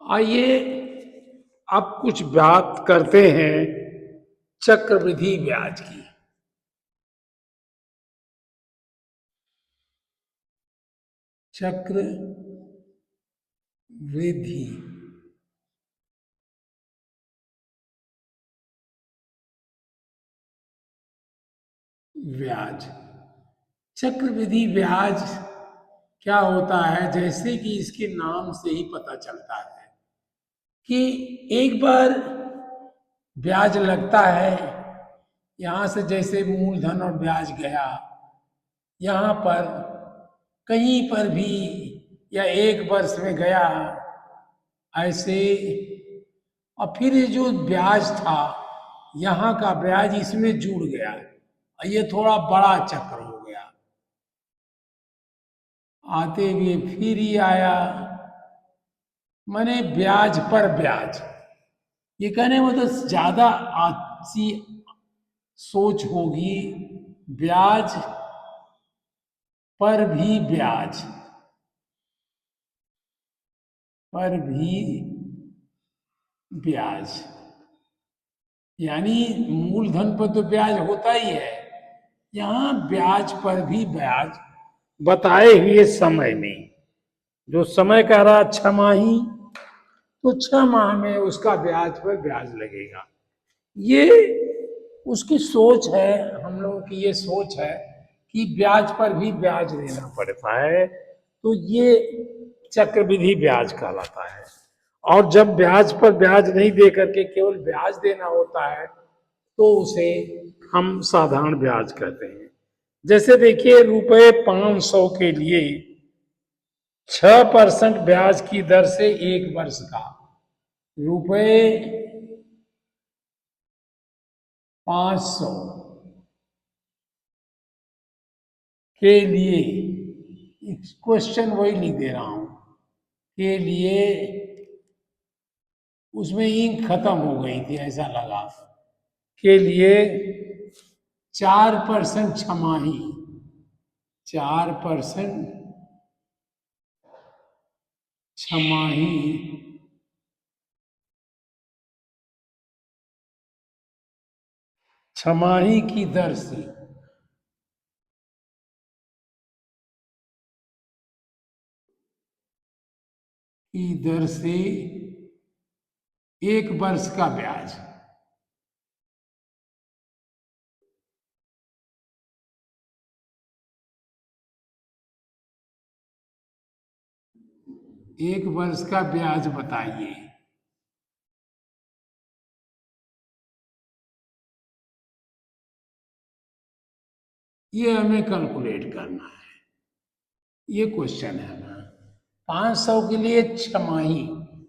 आइए अब कुछ बात करते हैं चक्रवृद्धि ब्याज की। चक्र वृद्धि ब्याज। चक्रवृद्धि ब्याज क्या होता है, जैसे कि इसके नाम से ही पता चलता है कि एक बार ब्याज लगता है। यहां से जैसे मूलधन और ब्याज गया, यहाँ पर कहीं पर भी या एक वर्ष में गया ऐसे, और फिर ये जो ब्याज था यहाँ का ब्याज इसमें जुड़ गया और ये थोड़ा बड़ा चक्र हो गया। आते हुए फिर ही आया, माने ब्याज पर ब्याज। ये कहने मतलब ज्यादा सी सोच होगी, ब्याज पर भी ब्याज, पर भी ब्याज, यानी मूलधन पर तो ब्याज होता ही है, यहां ब्याज पर भी ब्याज बताए हुए समय में। जो समय कह रहा 6 माही, तो 6 माह में उसका ब्याज पर ब्याज लगेगा। ये उसकी सोच है, हम लोगों की ये सोच है कि ब्याज पर भी ब्याज देना पड़ता है, तो ये चक्रवृद्धि ब्याज कहलाता है। और जब ब्याज पर ब्याज नहीं दे करके केवल ब्याज देना होता है तो उसे हम साधारण ब्याज कहते हैं। जैसे देखिए, ₹500 के लिए 6% ब्याज की दर से एक वर्ष का ₹500 के लिए, क्वेश्चन वही लिख दे रहा हूं, के लिए, उसमें इंक खत्म हो गई थी ऐसा लगा, के लिए 4% छमाही, 4% छमाही छमाही की दर से, की दर से एक वर्ष का ब्याज। एक वर्ष का ब्याज बताइए। ये हमें कैलकुलेट करना है, ये क्वेश्चन है ना। 500 के लिए छमाही,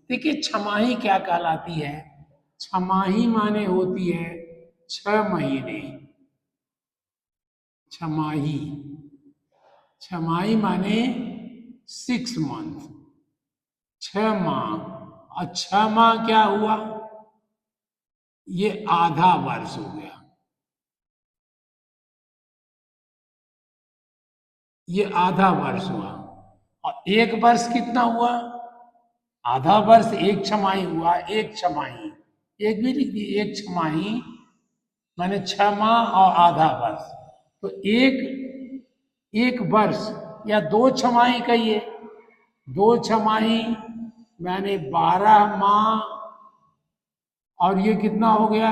देखिए छमाही क्या कहलाती है। छमाही माने होती है 6 महीने। छमाही, छमाही माने 6 मंथ, 6 माह। और 6 माह क्या हुआ, ये आधा वर्ष हो गया। ये आधा वर्ष हुआ। और एक वर्ष कितना हुआ, आधा वर्ष एक छमाही हुआ, एक छमाही, एक भी लिख दिए, एक छमाही माने 6 माह और आधा वर्ष। तो एक वर्ष या 2 छमाही कहिए, 2 छमाही मैंने 12 माह, और ये कितना हो गया,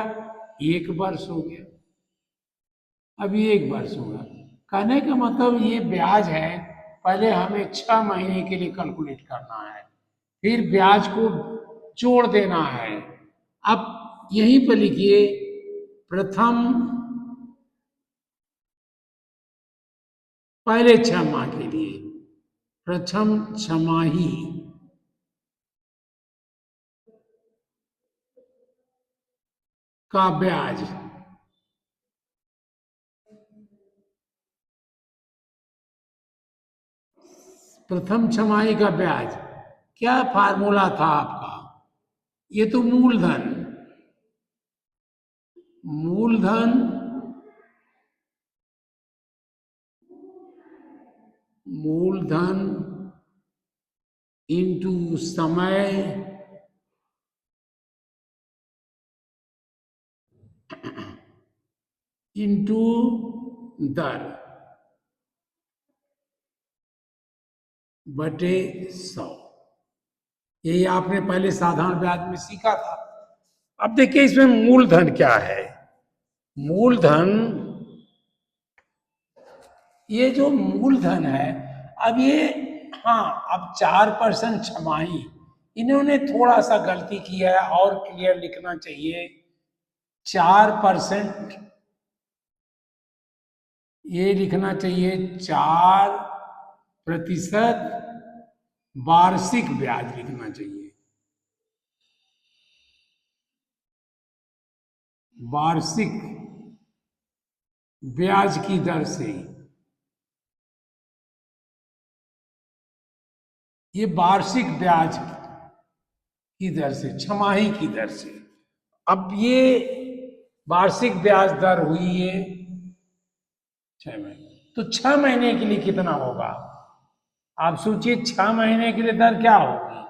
एक वर्ष हो गया। अब ये एक वर्ष होगा। कहने का मतलब ये ब्याज है, पहले हमें 6 महीने के लिए कैलकुलेट करना है, फिर ब्याज को जोड़ देना है। अब यहीं पर लिखिए, प्रथम, पहले 6 माह के लिए प्रथम छमाही का ब्याज, प्रथम छमाही का ब्याज क्या फार्मूला था आपका, ये तो मूलधन, मूलधन मूलधन इंटू समय इंटू दर बटे 100। यही आपने पहले साधारण ब्याज में सीखा था। अब देखिए इसमें मूलधन क्या है। मूलधन, ये जो मूलधन है, अब ये, हाँ, अब 4% छमाही, इन्होंने थोड़ा सा गलती किया है और क्लियर लिखना चाहिए। 4%, ये लिखना चाहिए 4% वार्षिक ब्याज लिखना चाहिए। वार्षिक ब्याज की दर से, ये वार्षिक ब्याज की दर से, छमाही की दर से। अब ये वार्षिक ब्याज दर हुई है 6 महीने, तो 6 महीने के लिए कितना होगा? आप सोचिए 6 महीने के लिए दर क्या होगी।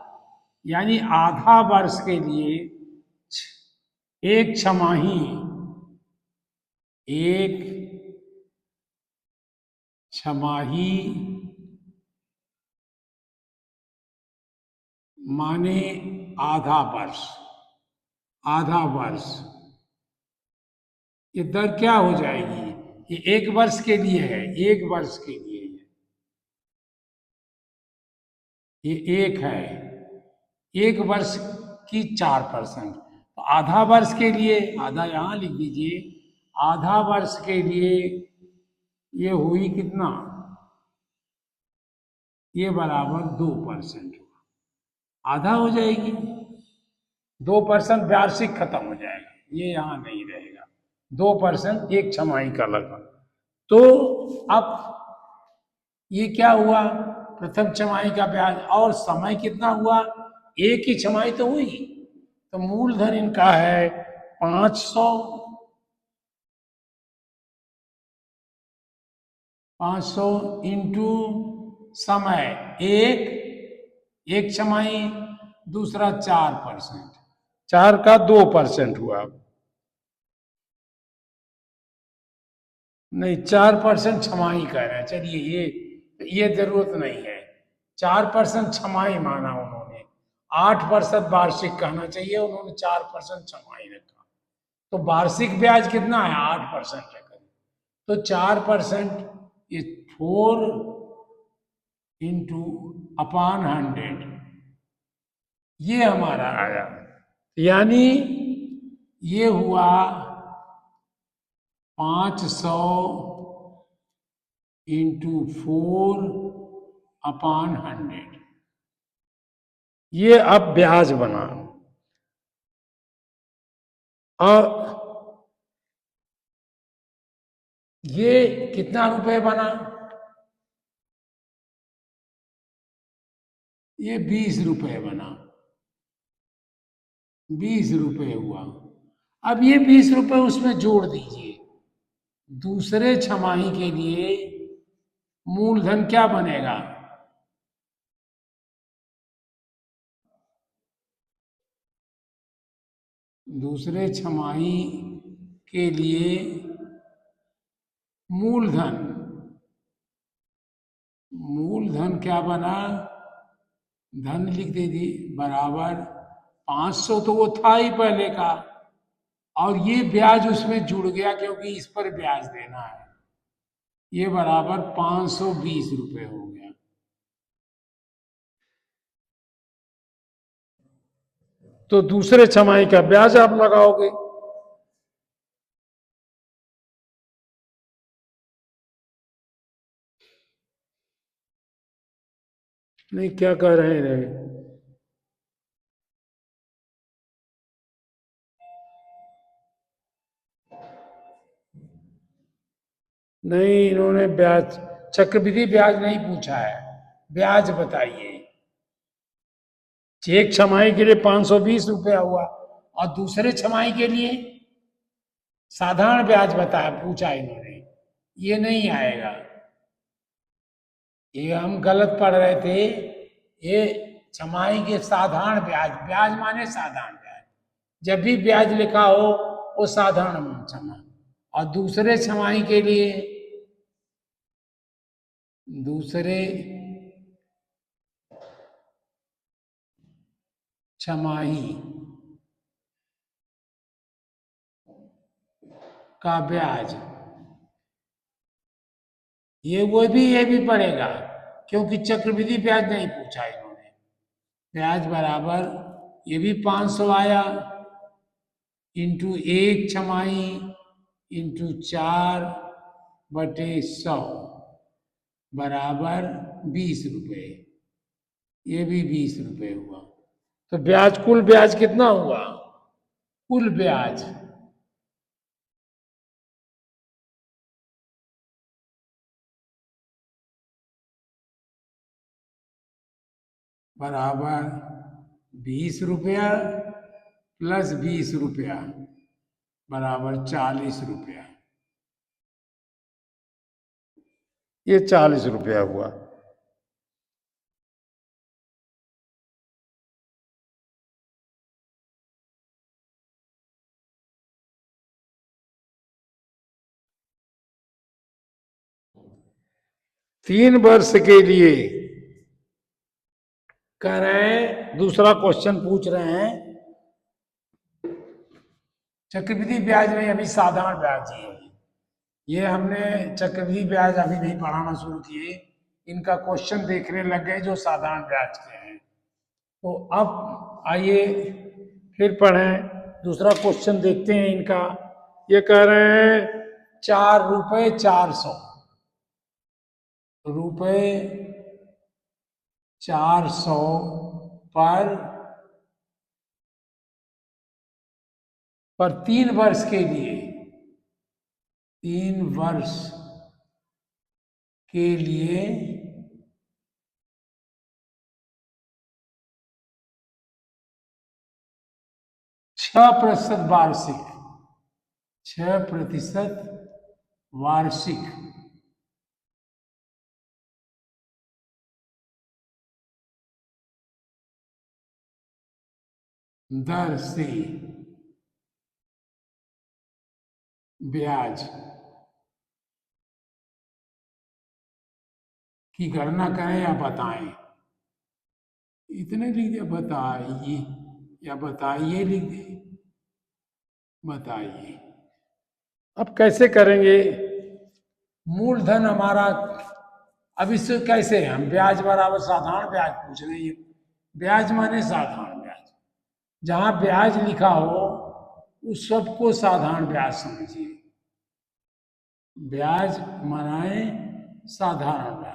यानी आधा वर्ष के लिए एक छमाही, एक छमाही माने आधा वर्ष। आधा वर्ष, ये दर क्या हो जाएगी? ये 1 वर्ष के लिए है, 1 वर्ष के लिए ये एक है। 1 वर्ष की 4%, तो आधा वर्ष के लिए, आधा यहां लिख दीजिए, आधा वर्ष के लिए ये हुई कितना? ये बराबर 2% हुआ, आधा हो जाएगी। 2% वार्षिक खत्म हो जाएगा, ये यहां नहीं रहेगा। 2% एक छमाही का लगा। तो अब ये क्या हुआ? प्रथम छमाही का ब्याज, और समय कितना हुआ? एक ही छमाही तो हुई। तो मूलधन इनका है 500। 500 इंटू समय, एक छमाही, दूसरा 4%, 4 का 2% हुआ। नहीं, 4% छमाही कह रहे हैं, चलिए ये जरूरत नहीं है। 4% छमाही माना उन्होंने, 8% वार्षिक कहना चाहिए, उन्होंने 4% छमाही रखा। तो वार्षिक ब्याज कितना है? 8% है करीब। तो 4%, ये 4 × 100, ये हमारा आया। यानी ये हुआ 500 × 4/100। ये अब ब्याज बना। और ये कितना रुपए बना? ये 20 रुपए बना। 20 रुपए हुआ। अब ये 20 रुपए उसमें जोड़ दीजिए। दूसरे छमाही के लिए मूलधन क्या बनेगा? दूसरे छमाही के लिए मूलधन, मूलधन क्या बना? धन लिख दीजिए, बराबर 500, तो वो था ही पहले का, और ये ब्याज उसमें जुड़ गया क्योंकि इस पर ब्याज देना है। ये बराबर 520 रुपए हो गया। तो दूसरे छमाही का ब्याज आप लगाओगे। नहीं, क्या कह रहे हैं? नहीं, इन्होंने ब्याज, चक्रवृद्धि ब्याज नहीं पूछा है, ब्याज बताइए। एक छमाही के लिए 520 रुपया हुआ, और दूसरे छमाही के लिए साधारण ब्याज बताया, पूछा इन्होंने, ये नहीं आएगा। ये हम गलत पढ़ रहे थे। ये छमाही के साधारण ब्याज, ब्याज माने साधारण ब्याज, जब भी ब्याज लिखा हो वो साधारण छमाही, और दूसरे छमाही के लिए दूसरे छमाही का ब्याज, ये भी पड़ेगा, क्योंकि चक्रवृद्धि ब्याज नहीं पूछा इन्होंने। ब्याज बराबर ये भी 500 आया, इंटू एक छमाही इंटू 4/100 बराबर 20 रुपये। ये भी 20 रुपये हुआ। तो ब्याज, कुल ब्याज कितना हुआ? कुल ब्याज बराबर 20 रुपया प्लस 20 रुपया बराबर 40 रुपया। ये 40 रुपया हुआ। तीन वर्ष के लिए कह रहे हैं, दूसरा क्वेश्चन पूछ रहे हैं, चक्रवृद्धि ब्याज में अभी साधारण ब्याज ही है। ये हमने चक्रवृद्धि ब्याज अभी नहीं पढ़ाना शुरू किए, इनका क्वेश्चन देखने लग गए जो साधारण ब्याज के हैं। तो अब आइए फिर पढ़ें, दूसरा क्वेश्चन देखते हैं इनका। ये कह रहे हैं 4 रुपये 400 पर 3 वर्ष के लिए, 3 वर्ष के लिए 6% वार्षिक, 6% वार्षिक दर से ब्याज की गणना करें या बताएं। इतने लिख दिया, बताइए या बताइए लिख दे, बताइए। अब कैसे करेंगे? मूलधन हमारा, अब इससे कैसे हम ब्याज बराबर साधारण ब्याज पूछ रहे हैं। ब्याज माने साधारण ब्याज, जहां ब्याज लिखा हो उस सबको साधारण ब्याज समझिए। ब्याज माने साधारण ब्याज।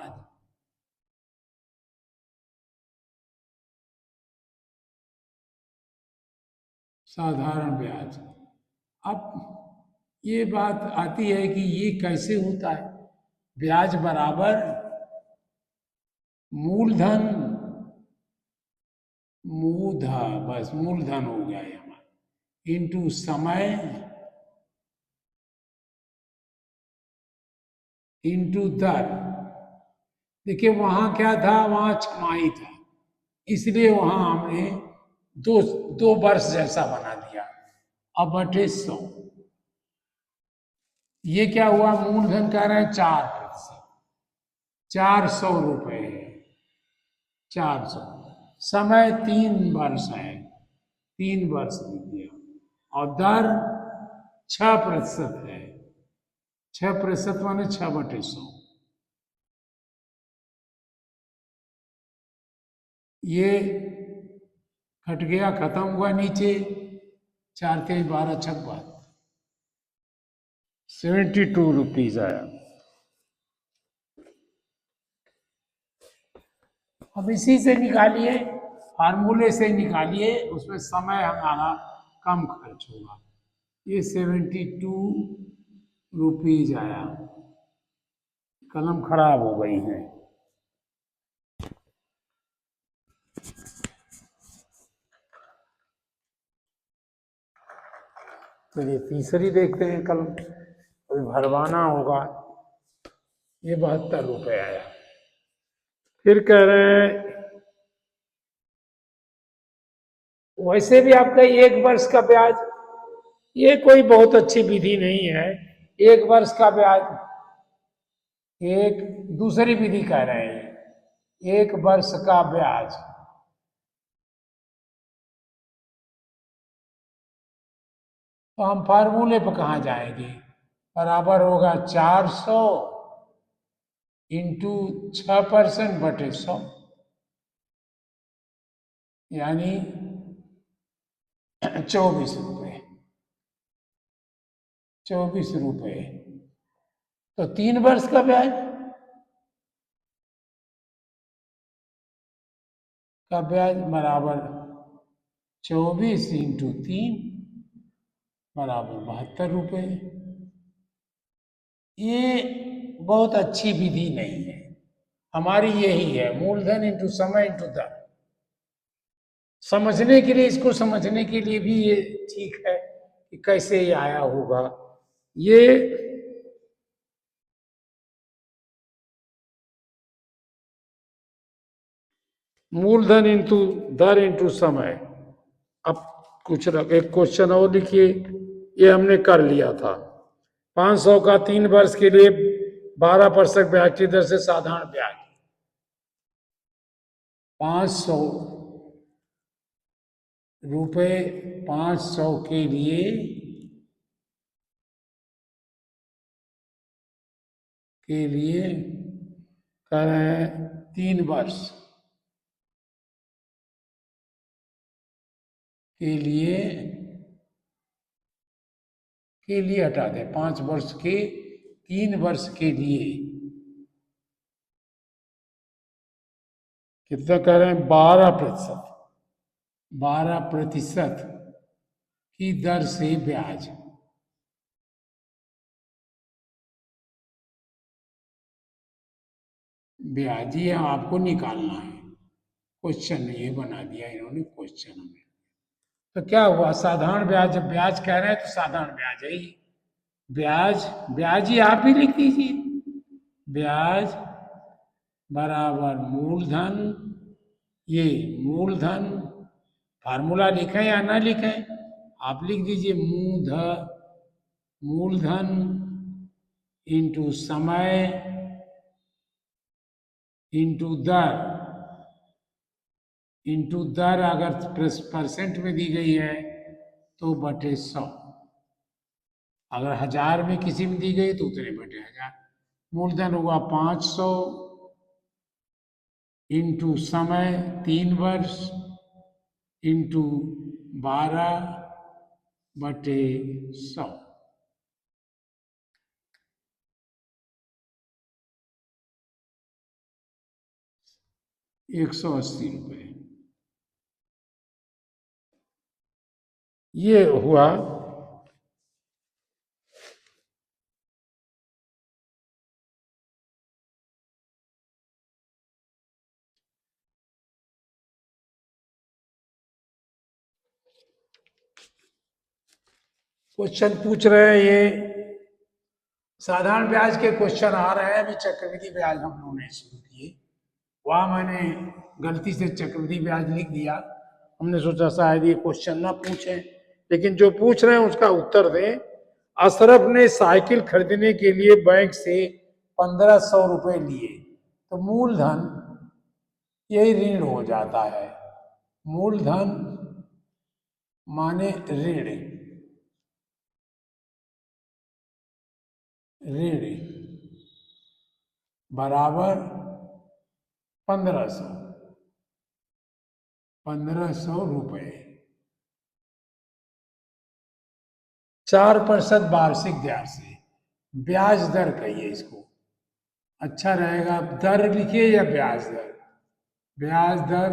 साधारण ब्याज। अब ये बात आती है कि ये कैसे होता है? ब्याज बराबर मूलधन, बस मूलधन हो गया ये हमारा, इंटू समय इंटू दर। देखिए वहां क्या था, वहां छमाही था, इसलिए वहां हमने दो दो वर्ष जैसा बना दिया। अब बटे 100, ये क्या हुआ? मूलधन कह रहे हैं 4%, 400 रुपये, 400। समय 3 वर्ष है, 3 वर्ष लिख दिया। और दर 6% है, 6% माने 6/100। ये घट गया, खत्म हुआ नीचे, 4×3=12, 72 रुपीज आया। अब इसी से निकालिए, फार्मूले से निकालिए, उसमें समय हमारा कम खर्च होगा। ये 72 रुपीज आया। कलम खराब हो गई है। तो ये तीसरी देखते हैं कलम, अभी भरवाना होगा। ये 72 रुपये आया। फिर कह रहे हैं वैसे भी आपका 1 वर्ष का ब्याज, ये कोई बहुत अच्छी विधि नहीं है। एक वर्ष का ब्याज, एक दूसरी विधि कह रहे हैं, एक वर्ष का ब्याज तो हम फार्मूले पर कहाँ जाएंगे, बराबर होगा 400 इंटू 6% बटे 100, यानी 24 रुपये। 24 रुपये तो 3 वर्ष का ब्याज बराबर 24 इंटू 3 बराबर 72 रुपये। ये बहुत अच्छी विधि नहीं है, हमारी यही है, मूलधन इंटू समय इंटू दर। समझने के लिए, इसको समझने के लिए भी ये ठीक है कि कैसे ये आया होगा। ये मूलधन इंटू दर इंटू समय। अब कुछ एक क्वेश्चन और लिखिए, ये हमने कर लिया था। 500 का 3 वर्ष के लिए 12% ब्याज की दर से साधारण ब्याज। 500 रुपये 500 के लिए कर रहे हैं 3 वर्ष के लिए हटा दें, 5 वर्ष के 3 वर्ष के लिए कितना कह रहे हैं, 12%। 12% की दर से ब्याज। ब्याज ये आपको निकालना है, क्वेश्चन ये बना दिया इन्होंने क्वेश्चन में। तो क्या हुआ, साधारण ब्याज, जब ब्याज कह रहे हैं तो साधारण ब्याज है ही। ब्याज ही आप ही लिख दीजिए, ब्याज बराबर मूलधन, ये मूलधन, फार्मूला लिखें या ना लिखें आप लिख दीजिए, मूलधन इंटू समय इंटू दर अगर परसेंट में दी गई है तो बटे 100, अगर 1000 में किसी में दी गई तो उतने बटे 1000। मूलधन हुआ 500 इंटू समय 3 वर्ष इंटू 12/100, 180 रुपये। ये हुआ क्वेश्चन पूछ रहे हैं, ये साधारण ब्याज के क्वेश्चन आ रहे हैं। अभी चक्रवृद्धि ब्याज हम लोगों ने शुरू किए, वहां मैंने गलती से चक्रवृद्धि ब्याज लिख दिया, हमने सोचा शायद ये क्वेश्चन ना पूछे, लेकिन जो पूछ रहे हैं उसका उत्तर दें। अशरफ ने साइकिल खरीदने के लिए बैंक से 1500 रुपए लिए, तो मूलधन यही ऋण हो जाता है। मूलधन माने ऋण, ऋण बराबर 1500 रुपए। 4% वार्षिक दर से, ब्याज दर कहिए इसको, अच्छा रहेगा। दर लिखिए या ब्याज दर, ब्याज दर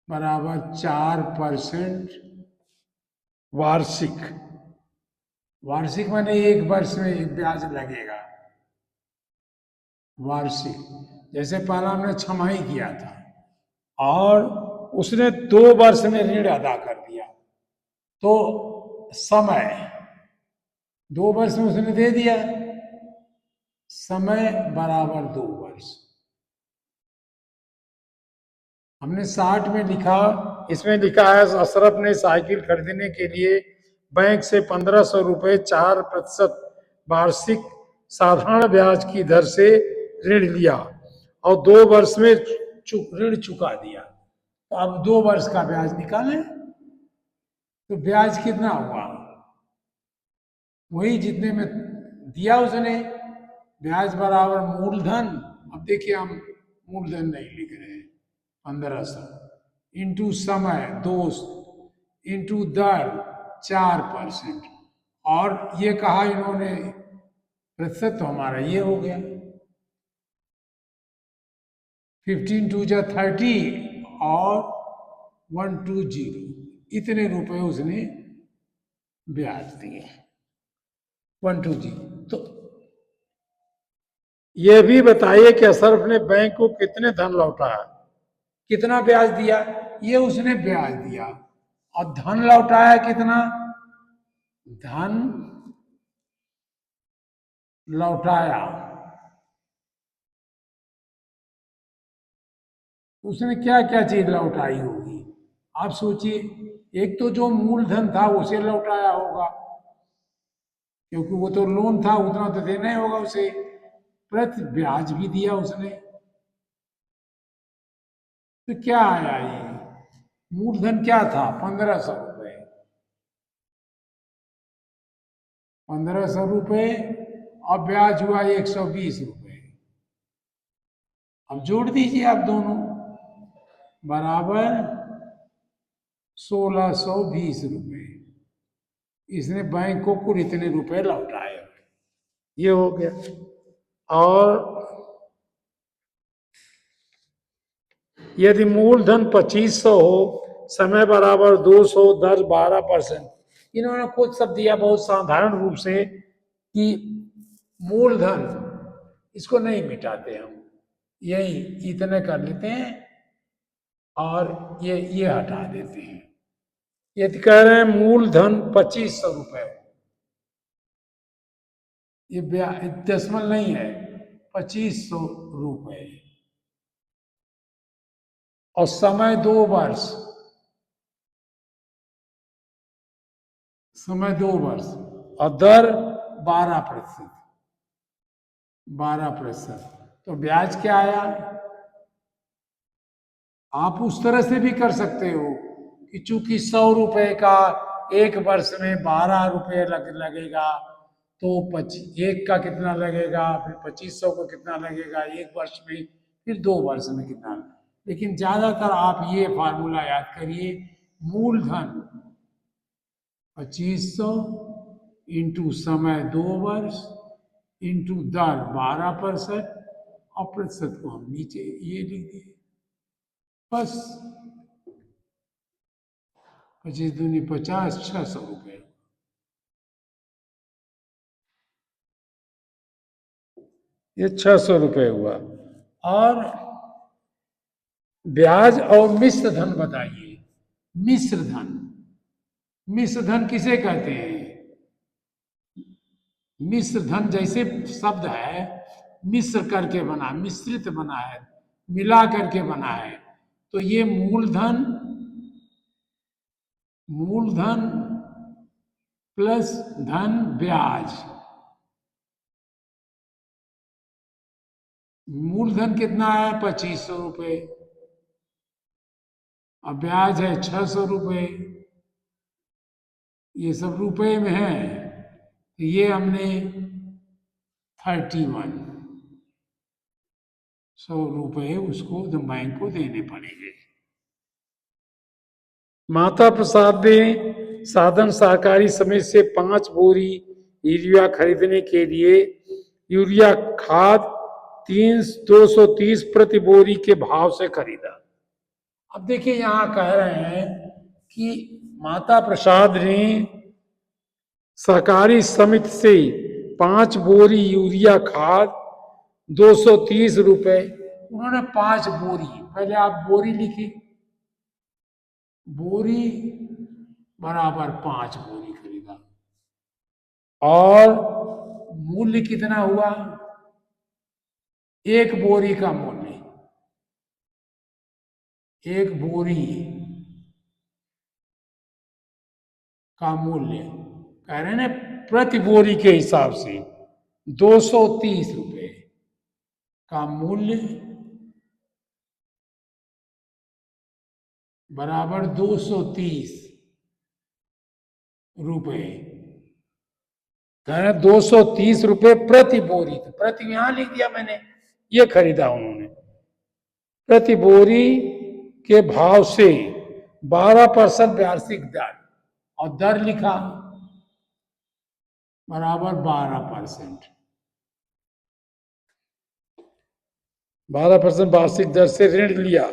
बराबर 4% वार्षिक। वार्षिक माने 1 वर्ष में ब्याज लगेगा, वार्षिक। जैसे पहला हमने छमाही किया था और उसने 2 वर्ष में ऋण अदा कर दिया, तो समय 2 वर्ष में उसने दे दिया, समय बराबर 2 वर्ष। हमने 60 में लिखा, इसमें लिखा है अशरफ ने साइकिल खरीदने के लिए बैंक से 1500 रुपए 4% वार्षिक साधारण ब्याज की दर से ऋण लिया और 2 वर्ष में ऋण चुका दिया। तो अब 2 वर्ष का ब्याज निकालें तो ब्याज कितना हुआ, वही जितने में दिया उसने, ब्याज बराबर मूलधन। अब देखिए हम मूलधन नहीं लिख रहे हैं, 1500 इंटू समय 2 इंटू दर 4%, और ये कहा इन्होंने प्रतिशत, तो हमारा ये हो गया 15 टू जा 30 और 120, इतने रुपए उसने ब्याज दिए 120। तो ये भी बताइए कि अशरफ ने बैंक को कितने धन लौटाया, कितना ब्याज दिया, ये उसने ब्याज दिया, और धन लौटाया कितना, धन लौटाया उसने क्या क्या चीज लौटाई होगी, आप सोचिए। एक तो जो मूलधन था उसे लौटाया होगा, क्योंकि वो तो लोन था, उतना तो देना ही होगा उसे, प्रति ब्याज भी दिया उसने। तो क्या आया ये, मूलधन क्या था, 1500 रुपये, 1500 रुपये, और ब्याज हुआ 120 रुपये। अब जोड़ दीजिए आप दोनों, बराबर 1620 रुपये। इसने बैंक को कुल इतने रुपए लौटाए, ये हो गया। और यदि मूलधन 2500 हो, समय बराबर 200, दर 12%। इन्होंने खुद सब दिया बहुत साधारण रूप से कि मूलधन इसको नहीं मिटाते हम, यही इतने कर लेते हैं और ये हटा देते हैं। यदि कह रहे हैं मूलधन 2500 रुपये, ये दशमल नहीं है, 2500 रुपये, और समय 2 वर्ष, समय 2 वर्ष, और दर 12%, 12%। तो ब्याज क्या आया, आप उस तरह से भी कर सकते हो कि चूंकि 100 रुपए का 1 वर्ष में 12 रुपये लगेगा, तो एक का कितना लगेगा, फिर 2500 को कितना लगेगा 1 वर्ष में, फिर 2 वर्ष में कितना। लेकिन ज्यादातर आप ये फार्मूला याद करिए, मूलधन 2500 इंटू समय 2 वर्ष इंटू दर 12%, और प्रतिशत को हम नीचे ये लिख दिए, बस 25 दूनी 50, 600 रुपये। ये 600 रुपये हुआ। और ब्याज और मिश्र धन बताइए, मिश्र धन, मिश्र धन किसे कहते हैं, मिश्र धन जैसे शब्द है, मिश्र करके बना, मिश्रित बना है, मिला करके बना है, तो ये मूलधन, मूलधन प्लस धन ब्याज, मूलधन कितना है 2500 रुपये, और ब्याज है 600 रुपये, ये सब रुपए में है, तो ये हमने 3100 रुपये उसको बैंक को देने पड़ेंगे। माता प्रसाद ने साधन सहकारी समिति से 5 बोरी यूरिया खरीदने के लिए यूरिया खाद 230 प्रति बोरी के भाव से खरीदा। अब देखिए यहां कह रहे हैं कि माता प्रसाद ने सहकारी समिति से 5 बोरी यूरिया खाद 230 रुपये, उन्होंने 5 बोरी, पहले आप बोरी लिखिए, बोरी बराबर 5 बोरी खरीदा, और मूल्य कितना हुआ, 1 बोरी का मूल्य, 1 बोरी का मूल्य कह रहे हैं प्रति बोरी के हिसाब से, 230 रुपए का मूल्य बराबर 230 रुपए, 230 रुपए प्रति बोरी। तो प्रति यहां लिख दिया मैंने, ये खरीदा उन्होंने। प्रति बोरी के भाव से 12% वार्षिक दर, और दर लिखा बराबर 12%। 12% वार्षिक दर से ऋण लिया,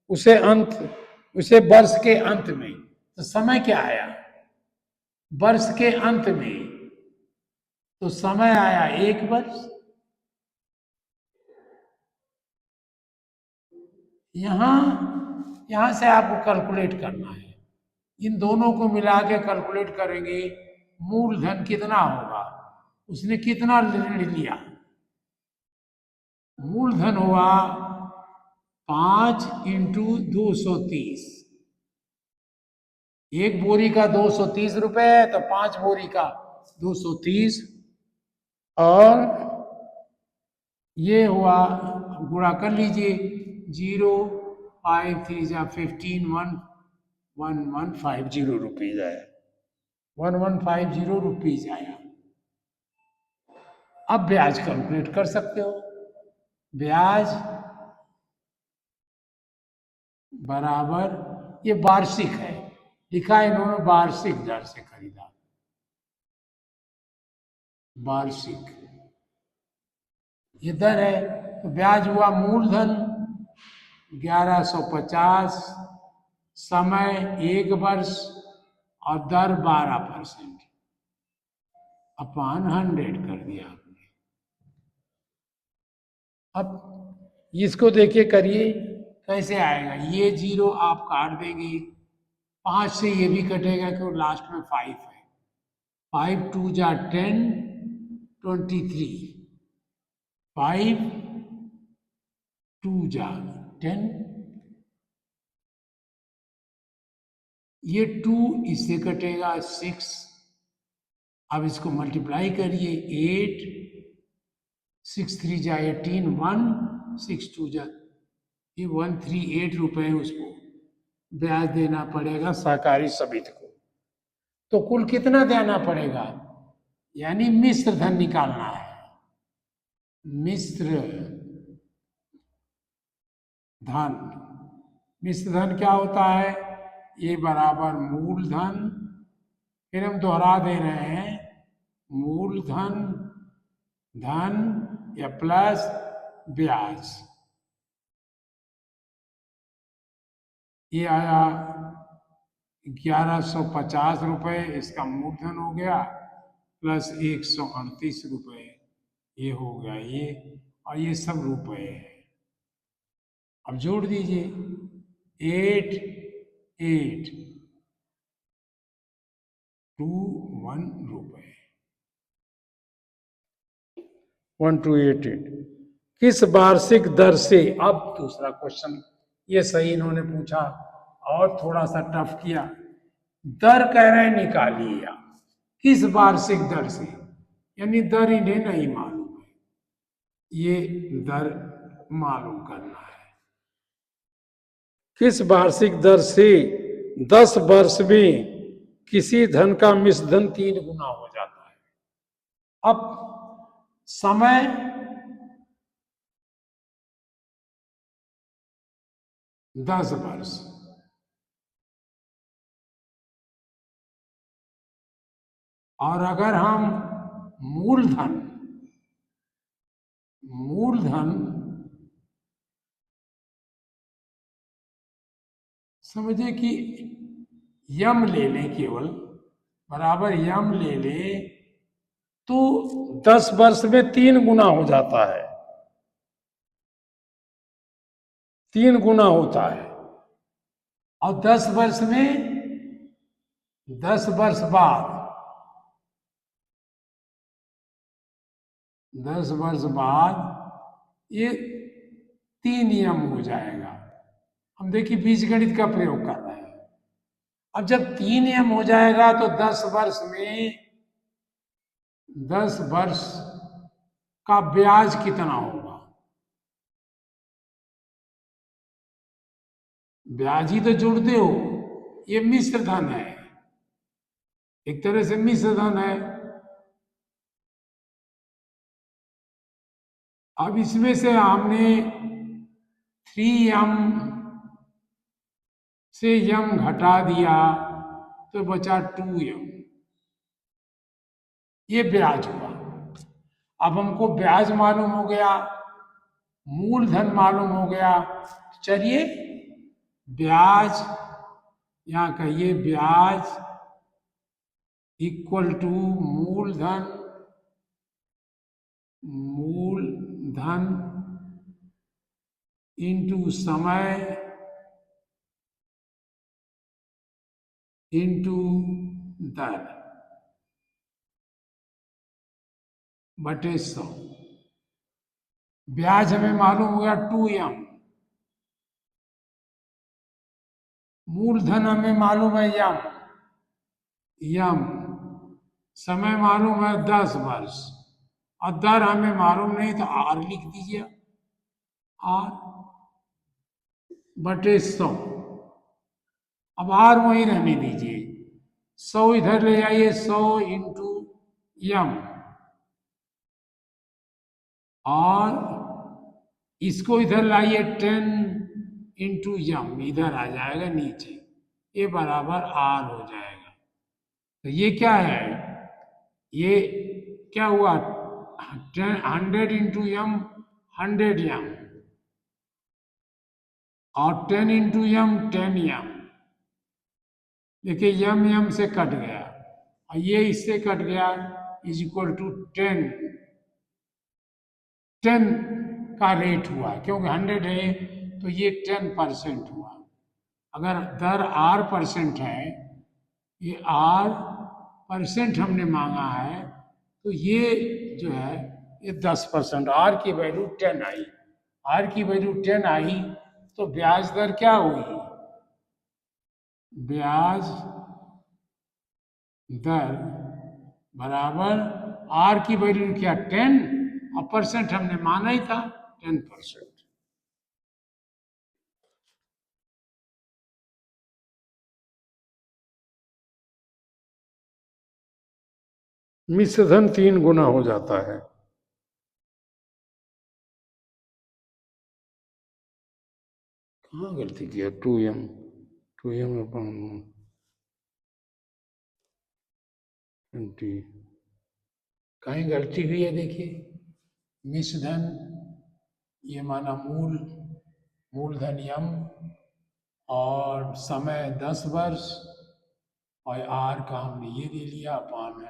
उसे वर्ष के अंत में, तो समय क्या आया वर्ष के अंत में, तो समय आया 1 वर्ष। यहां से आपको कैलकुलेट करना है, इन दोनों को मिला के कैलकुलेट करेंगे मूलधन कितना होगा, उसने कितना ऋण लिया। मूलधन हुआ 5 × 230। एक बोरी का 230 रुपए है, तो 5 बोरी का 230, और ये हुआ, गुणा कर लीजिए, 0 5 3 15 1150 रुपीज आया, 1150 रुपीज आया। अब ब्याज कैलकुलेट कर सकते हो। ब्याज बराबर, ये वार्षिक है, लिखा है इन्होंने वार्षिक दर से खरीदा, वार्षिक ये दर है। तो ब्याज हुआ मूलधन 1150, समय 1 वर्ष, और दर 12% अपॉन 100 कर दिया आपने। अब इसको देखिए, करिए कैसे आएगा। ये 0 आप काट देंगे, 5 से ये भी कटेगा क्योंकि लास्ट में 5 है। 5 2 जा 10, 23, 5 2 जा 10, ये 2 इससे कटेगा 6। अब इसको मल्टीप्लाई करिए, 8 6 3 जा 18, 1 6 2 जा, ये 138 रुपए उसको ब्याज देना पड़ेगा सहकारी समिति को। तो कुल कितना देना पड़ेगा, यानी मिश्र धन निकालना है। मिश्र धन, मिश्र धन क्या होता है, ये बराबर मूलधन, फिर हम दोहरा दे रहे हैं, मूलधन धन या प्लस ब्याज। ये आया 1150 रुपए, इसका मूलधन हो गया, प्लस 138 रुपए, ये हो गया ये, और ये सब रुपए है। अब जोड़ दीजिए, 8 8 2 1 रुपए, 1288। किस वार्षिक दर से, अब दूसरा क्वेश्चन, ये सही इन्होंने पूछा और थोड़ा सा टफ किया। दर कह रहे हैं निकालिए आप, किस वार्षिक दर से, यानी दर इन्हें नहीं मालूम है, ये दर मालूम करना है। किस वार्षिक दर से 10 वर्ष में किसी धन का मिश्र धन 3 गुना हो जाता है। अब समय 10 वर्ष, और अगर हम मूलधन समझे कि यम ले लें, केवल बराबर यम ले लें, तो 10 वर्ष में 3 गुना हो जाता है, 3 गुना होता है। और 10 वर्ष में 10 वर्ष बाद 10 वर्ष बाद ये 3 यम हो जाएगा। हम देखिए बीजगणित का प्रयोग कर रहे हैं। अब जब 3 यम हो जाएगा तो 10 वर्ष में 10 वर्ष का ब्याज कितना होगा? ब्याज ही तो जोड़ते हो, ये मिश्र धन है, एक तरह से मिश्र धन है। अब इसमें से हमने 3m से m घटा दिया तो बचा 2m, ये ब्याज हुआ। अब हमको ब्याज मालूम हो गया, मूलधन मालूम हो गया, चलिए ब्याज, यहां कहिए ब्याज इक्वल टू मूलधन, मूलधन इंटू समय इंटू दर बटे 100। ब्याज हमें मालूम हो गया 2m, मूलधन हमें मालूम है यम, समय मालूम है 10 वर्ष, और दर हमें मालूम नहीं तो आर लिख दीजिए, आर बटे 100। अब आर वहीं रहने दीजिए, 100 इधर ले जाइए, 100 इंटू यम, और इसको इधर लाइए 10 इंटू यम, इधर आ जाएगा नीचे, ये बराबर आर हो जाएगा। तो ये क्या है, ये क्या हुआ, 100 इंटू यम 100 यम, और 10 इंटू यम 10 यम। देखिए यम यम से कट गया और ये इससे कट गया, इज इक्वल टू 10, 10 का रेट हुआ, क्योंकि 100 है तो ये 10% हुआ। अगर दर R% है, ये R% हमने मांगा है, तो ये जो है ये 10%, आर की वैल्यू 10 आई, आर की वैल्यू 10 आई, तो ब्याज दर क्या हुई, ब्याज दर बराबर आर की वैल्यू क्या 10, और परसेंट हमने माना ही था 10%। मिश्रधन 3 गुना हो जाता है। कहाँ गलती किया, 2m अपन 20, कहीं गलती हुई है देखिए, मिश्रधन ये माना मूलधन यम, और समय 10 वर्ष, और आर का हमने ये दे लिया अपॉन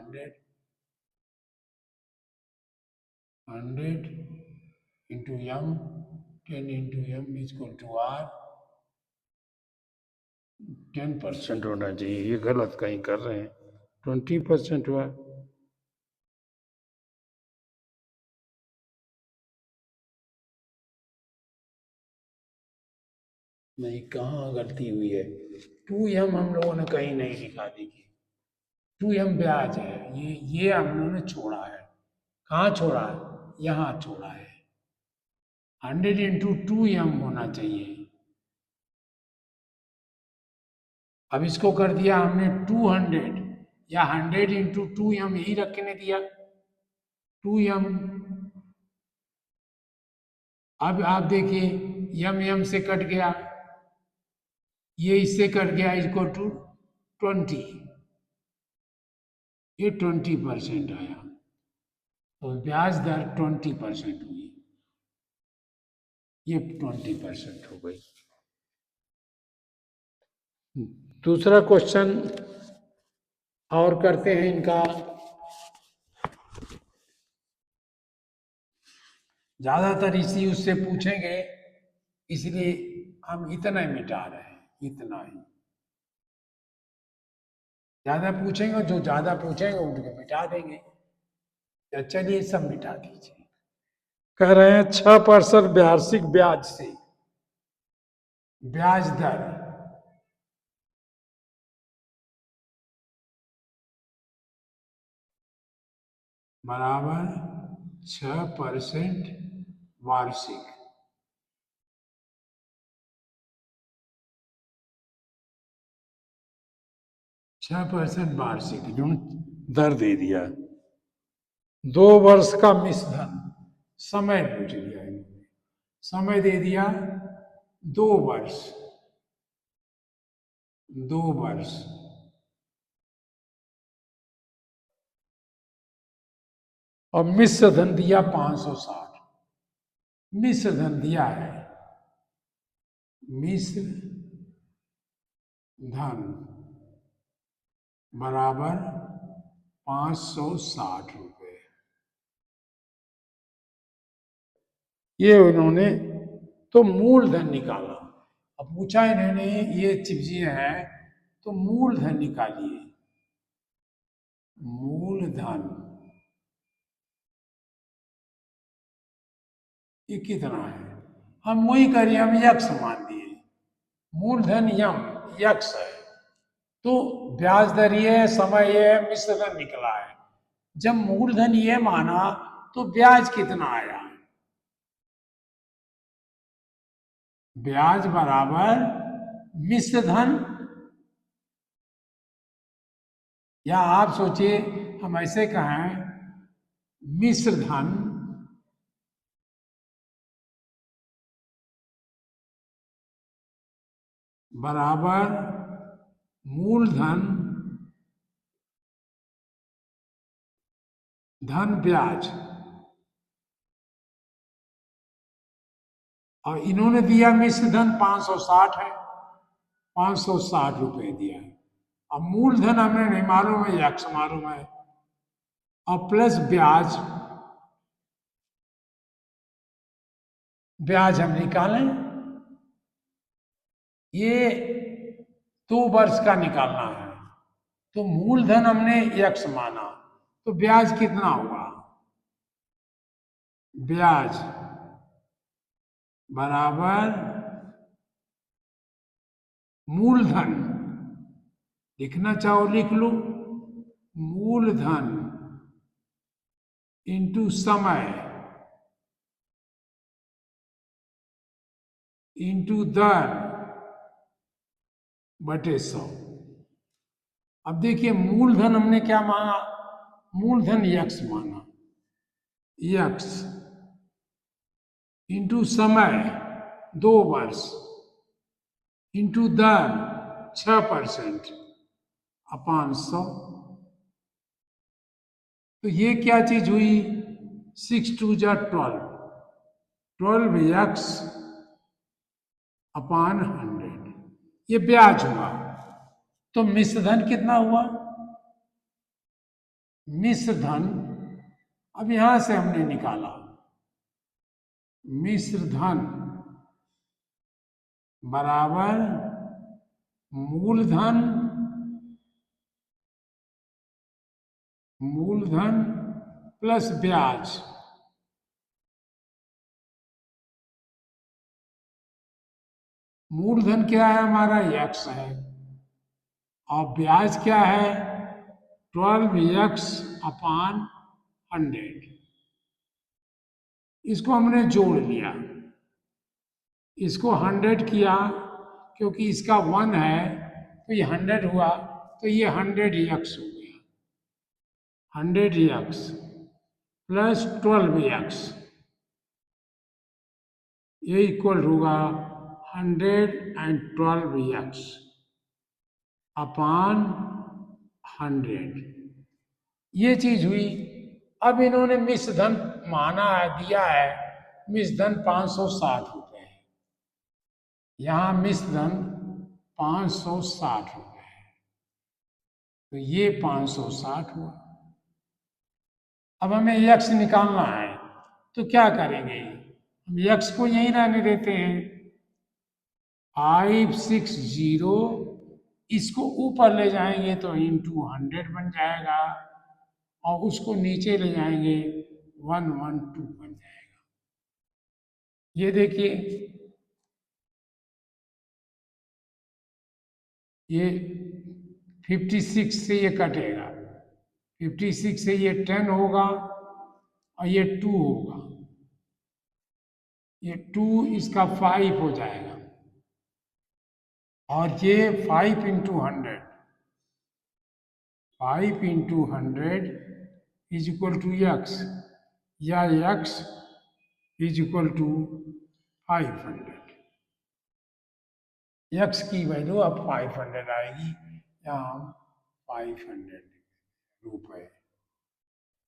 100 इंटू यम, 10 इंटू यम इक्वल टू आर, 10% होना चाहिए, ये गलत कहीं कर रहे हैं, 20% हुआ। नहीं, कहाँ गलती हुई है, 2m हम लोगों ने कहीं नहीं लिखा, देखिए 2m ब्याज है, ये हम लोगों ने छोड़ा है, कहाँ छोड़ा है, यहाँ छोड़ा है, 100 इंटू 2m होना चाहिए। अब इसको कर दिया हमने 200, या 100 इंटू 2m यही रखने दिया 2m। अब आप देखिए यम यम से कट गया, ये इससे कट गया, इक्वल टू 20, ये 20% आया, तो ब्याज दर 20% हुई, ये 20% हो गई। दूसरा क्वेश्चन और करते हैं इनका, ज्यादातर इसी उससे पूछेंगे, इसलिए हम इतना ही मिटा रहे हैं, इतना ही। ज्यादा पूछेंगे, जो ज्यादा पूछेंगे उनको मिटा देंगे, तो चलिए सब मिटा दीजिए। कह रहे हैं 6% वार्षिक ब्याज से ब्याज दर बराबर 6% वार्षिक। छह परसेंट वार्षिक दर दे दिया। 2 वर्ष का मिश्रधन समय पूछ लिया इन्होंने, समय दे दिया 2 वर्ष। 2 वर्ष और मिश्र धन दिया 560। मिश्र धन दिया है, मिश्र धन बराबर 560 रुपए। ये उन्होंने तो मूलधन निकाला। अब पूछा इन्होंने ये चीजें हैं तो मूलधन निकालिए। मूलधन ये कितना है, हम वही करिए, हम यक्ष मान दिए। मूलधन यक्ष है तो ब्याज दर ये है, समय ये है, मिश्र धन निकला है। जब मूलधन ये माना तो ब्याज कितना आया, ब्याज बराबर मिश्र धन, या आप सोचिए हम ऐसे कहें मिश्र धन बराबर मूलधन धन ब्याज। और इन्होंने दिया मिश्र धन 560 है, 560 रुपए दिया है। अब मूलधन हमें नहीं मालूम है, यक्ष मालूम है, और प्लस ब्याज, ब्याज हम निकालें। ये 2 वर्ष का निकालना है तो मूलधन हमने यक्ष माना तो ब्याज कितना हुआ, ब्याज बराबर मूलधन, लिखना चाहो लिख लो, मूलधन इंटू समय इंटू दर बटे 100। अब देखिए मूलधन हमने क्या माना, मूलधन यक्ष माना, यक्ष इंटू समय 2 वर्ष इंटू दर 6% अपान 100। तो ये क्या चीज हुई, 6 2 12, 12 यक्ष अपान 100, ये ब्याज हुआ। तो मिश्र धन कितना हुआ, मिश्र धन अब यहां से हमने निकाला, मिश्र धन बराबर मूलधन, मूलधन प्लस ब्याज। मूलधन क्या है हमारा, यक्ष है, और ब्याज क्या है 12 यक्ष अपान 100। इसको हमने जोड़ लिया, इसको 100 किया, क्योंकि इसका 1 है तो ये 100 हुआ, तो ये 100 यक्ष हो गया, 100 यक्ष प्लस 12 यक्ष, ये इक्वल होगा 112 यक्ष अपान 100। ये चीज हुई। अब इन्होंने मिश्र धन माना है, दिया है मिश्र धन 560 रुपए है, यहां मिश्र धन 560 रुपए है, तो ये 560 हुआ। अब हमें यक्ष निकालना है तो क्या करेंगे, हम यक्ष को यहीं रहने देते हैं, 560, इसको ऊपर ले जाएंगे तो इंटू 100 बन जाएगा, और उसको नीचे ले जाएंगे 112 बन जाएगा। ये देखिए ये 56 से ये कटेगा, 56 से ये 10 होगा, और ये 2 होगा, ये 2 इसका 5 हो जाएगा, और ये 5 × 100, 5 × 100 इज इक्वल टू x, या x is equal to 500। x की वैल्यू अब 500 आएगी, यहाँ हम 500 रुपए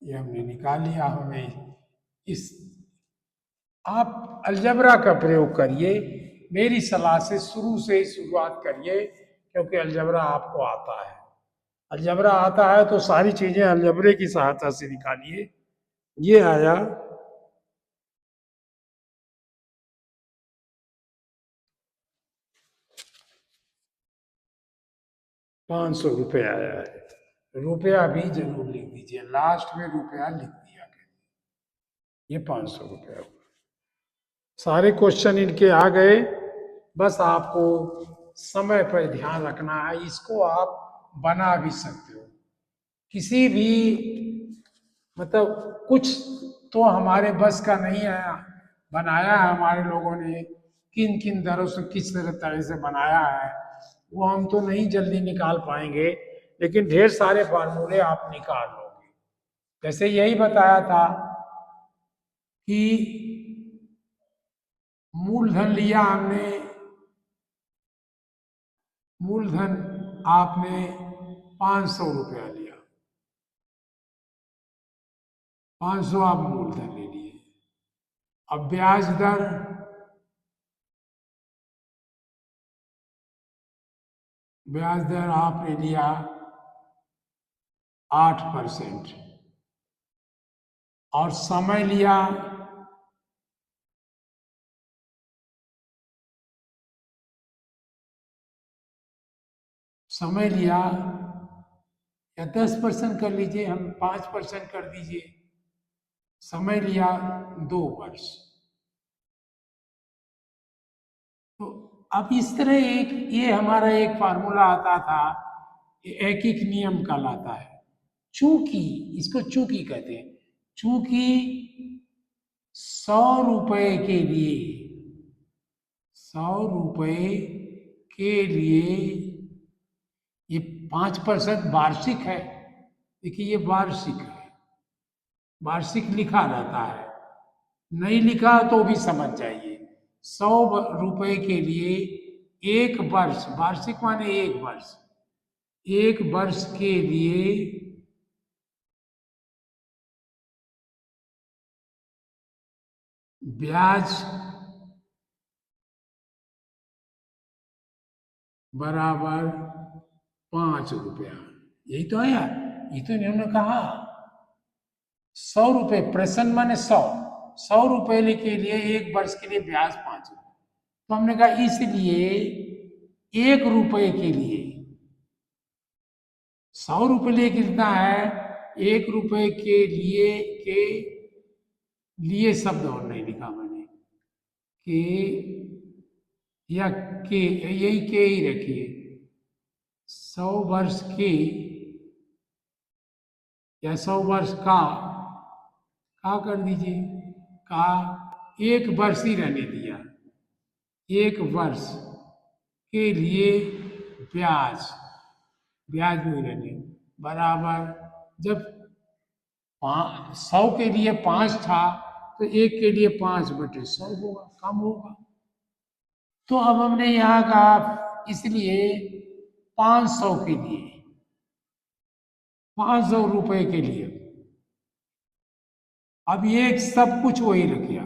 ये हमने निकाल लिया। हमें इस, आप अलजबरा का प्रयोग करिए, मेरी सलाह से शुरू से ही शुरुआत करिए, क्योंकि अलजबरा आपको आता है। अलजबरा आता है तो सारी चीजें अलजबरे की सहायता से निकालिए। ये आया 500 रुपये आया है। रुपया भी जरूर लिख दीजिए, लास्ट में रुपया लिख दिया, ये 500 रुपया हुआ। सारे क्वेश्चन इनके आ गए, बस आपको समय पर ध्यान रखना है। इसको आप बना भी सकते हो, किसी भी, मतलब कुछ तो हमारे बस का नहीं है, बनाया है हमारे लोगों ने, किन किन दरों से किस तरह से बनाया है वो हम तो नहीं जल्दी निकाल पाएंगे, लेकिन ढेर सारे फार्मूले आप निकाल लोगे। जैसे यही बताया था कि मूलधन लिया हमने, मूलधन आपने 500 रुपया लिया, 500 आप मूलधन ले लिए। अब ब्याज दर, ब्याज दर आपने लिया 8%, और समय लिया समय लिया या 10% कर लीजिए, हम 5% कर दीजिए, समय लिया 2 वर्ष। तो अब इस तरह एक, ये हमारा एक फार्मूला आता था, एक एक नियम कहलाता है। चूंकि, इसको चूंकि कहते हैं, चूंकि 100 रुपए के लिए, 100 रुपए के लिए ये 5% वार्षिक है। देखिए ये वार्षिक है, वार्षिक लिखा रहता है, नहीं लिखा तो भी समझ जाइए। 100 रुपए के लिए 1 वर्ष, वार्षिक माने 1 वर्ष, 1 वर्ष के लिए ब्याज बराबर 5 रुपया। यही तो है यार, ये तो इन्होंने कहा 100 रुपये, प्रश्न माने 100, 100 रुपये के लिए 1 वर्ष के लिए ब्याज 5 रुपये। तो हमने कहा इसलिए 1 रुपये के लिए, 100 रुपये कितना है, 1 रुपये के लिए शब्द और नहीं लिखा मैंने, के या के, यही के ही रखिए, 100 वर्ष के या 100 वर्ष का कर दीजिए, का 1 वर्ष ही रहने दिया, 1 वर्ष के लिए ब्याज, ब्याज नहीं रहने, बराबर, जब 100 के लिए 5 था तो 1 के लिए 5/100 होगा, कम होगा। तो अब हमने यहाँ कहा इसलिए 500 के लिए, 500 रुपए के लिए, अब ये सब कुछ वही रख गया,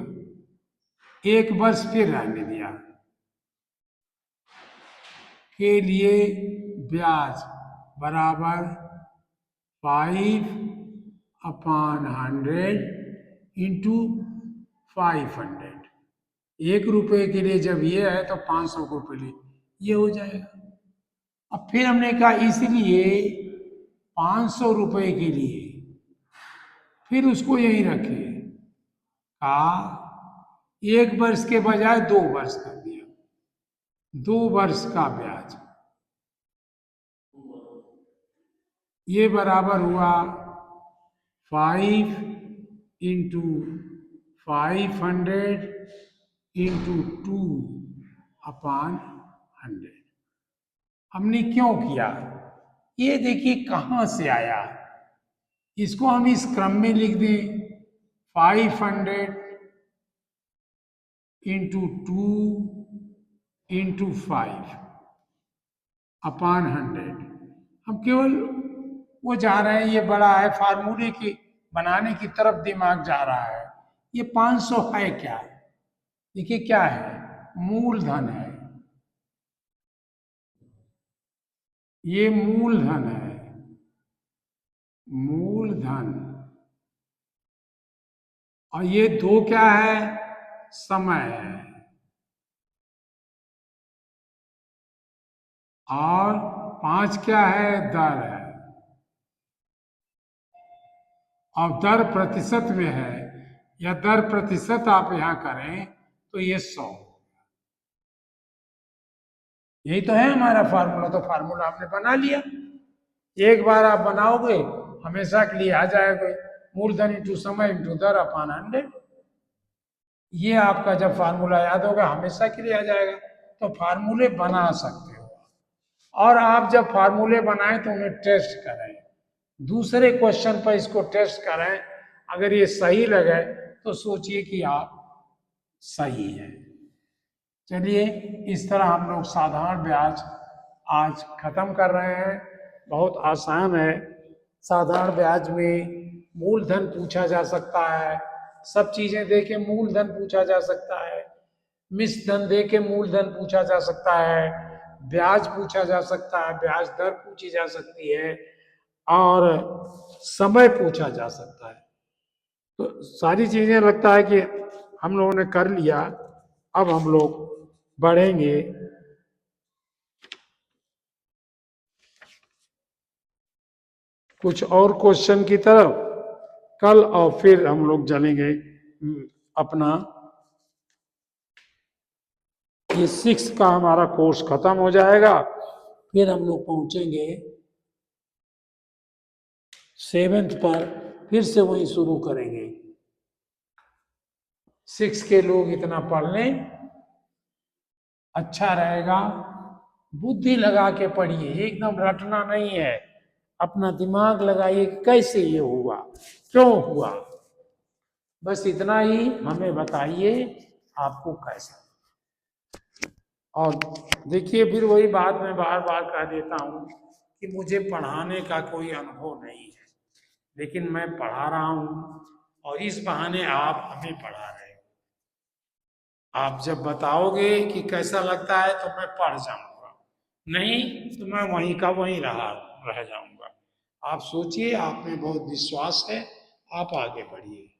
1 वर्ष फिर रहने दिया, के लिए ब्याज बराबर 5/100 × 500। 1 रुपए के लिए जब ये है तो 500 को पहले ये हो जाएगा। अब फिर हमने कहा इसलिए 500 रुपए के लिए, फिर उसको यही रखे, कहा 1 वर्ष के बजाय 2 वर्ष कर दिया, 2 वर्ष का ब्याज, ये बराबर हुआ 5 इंटू 500 इंटू 2 अपान 100। हमने क्यों किया, ये देखिए कहाँ से आया। इसको हम इस क्रम में लिख दें, 500 इंटू 2 इंटू 5 अपान 100। हम केवल वो जा रहे हैं, ये बड़ा है, फार्मूले की बनाने की तरफ दिमाग जा रहा है। ये 500 है क्या, देखिए क्या है, मूलधन है, ये मूलधन है, मूलधन। और ये 2 क्या है, समय है। और 5 क्या है, दर है। और दर प्रतिशत में है, या दर प्रतिशत आप यहां करें तो ये 100। यही तो है हमारा फार्मूला, तो फार्मूला आपने बना लिया। एक बार आप बनाओगे हमेशा के लिए आ जाएगा, मूलधन इंटू समय इंटू दर अपान 100। ये आपका जब फार्मूला याद होगा हमेशा के लिए आ जाएगा। तो फार्मूले बना सकते हो, और आप जब फार्मूले बनाएं तो उन्हें टेस्ट करें, दूसरे क्वेश्चन पर इसको टेस्ट करें। अगर ये सही लगे तो सोचिए कि आप सही है। चलिए, इस तरह हम लोग साधारण ब्याज आज खत्म कर रहे हैं। बहुत आसान है। साधारण ब्याज में मूलधन पूछा जा सकता है, सब चीजें दे के मूलधन पूछा जा सकता है, मिश्र धन दे के मूलधन पूछा जा सकता है, ब्याज पूछा जा सकता है, ब्याज दर पूछी जा सकती है, और समय पूछा जा सकता है। तो सारी चीजें लगता है कि हम लोगों ने कर लिया। अब हम लोग बढ़ेंगे कुछ और क्वेश्चन की तरफ कल, और फिर हम लोग चलेंगे अपना ये 6 का हमारा कोर्स खत्म हो जाएगा। फिर हम लोग पहुंचेंगे 7th पर, फिर से वही शुरू करेंगे। 6 के लोग इतना पढ़ लें, अच्छा रहेगा। बुद्धि लगा के पढ़िए, एकदम रटना नहीं है, अपना दिमाग लगाइए कैसे ये हुआ, क्यों हुआ, बस इतना ही हमें बताइए आपको कैसा। और देखिए, फिर वही बात मैं बार बार कह देता हूं कि मुझे पढ़ाने का कोई अनुभव नहीं है, लेकिन मैं पढ़ा रहा हूं, और इस बहाने आप हमें पढ़ा रहे हो। आप जब बताओगे कि कैसा लगता है तो मैं पढ़ जाऊंगा, नहीं तो मैं वहीं का वहीं रह जाऊंगा। आप सोचिए, आप में बहुत विश्वास है, आप आगे बढ़िए।